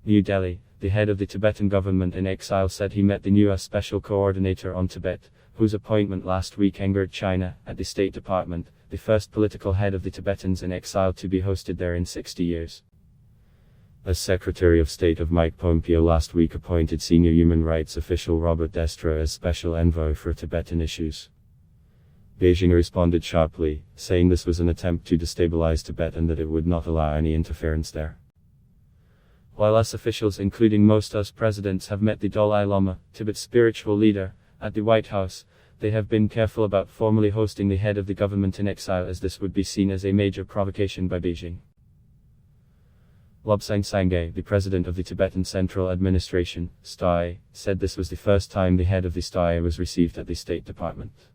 New Delhi, the head of the Tibetan government in exile said he met the new US Special Coordinator on Tibet, whose appointment last week angered China, at the State Department, the first political head of the Tibetans in exile to be hosted there in 60 years. As Secretary of State of Mike Pompeo last week appointed senior human rights official Robert Destro as special envoy for Tibetan issues. Beijing responded sharply, saying this was an attempt to destabilize Tibet and that it would not allow any interference there. While US officials including most US presidents have met the Dalai Lama, Tibet's spiritual leader, at the White House, they have been careful about formally hosting the head of the government in exile, as this would be seen as a major provocation by Beijing. Lobsang Sangay, the president of the Tibetan Central Administration, STAI, said this was the first time the head of the STAI was received at the State Department.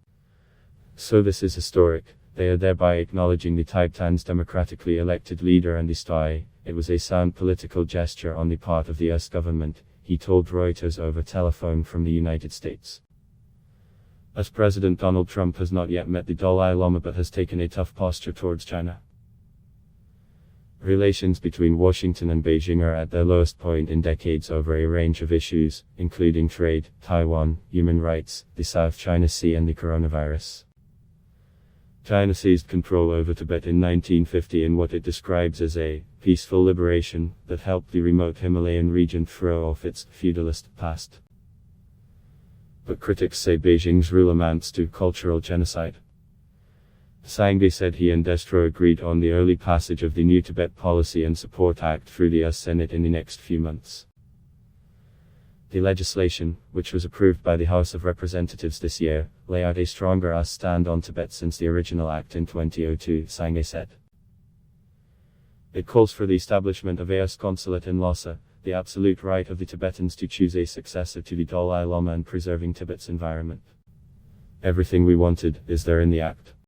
So this is historic. They are thereby acknowledging the Tibetans' democratically elected leader and the STAI. It was a sound political gesture on the part of the US government, he told Reuters over telephone from the United States. US President Donald Trump has not yet met the Dalai Lama but has taken a tough posture towards China. Relations between Washington and Beijing are at their lowest point in decades over a range of issues, including trade, Taiwan, human rights, the South China Sea and the coronavirus. China seized control over Tibet in 1950 in what it describes as a peaceful liberation that helped the remote Himalayan region throw off its feudalist past. But critics say Beijing's rule amounts to cultural genocide. Sangay said he and Destro agreed on the early passage of the new Tibet Policy and Support Act through the US Senate in the next few months. The legislation, which was approved by the House of Representatives this year, lay out a stronger US stand on Tibet since the original act in 2002, Sangay said. It calls for the establishment of a US consulate in Lhasa, the absolute right of the Tibetans to choose a successor to the Dalai Lama and preserving Tibet's environment. Everything we wanted is there in the act.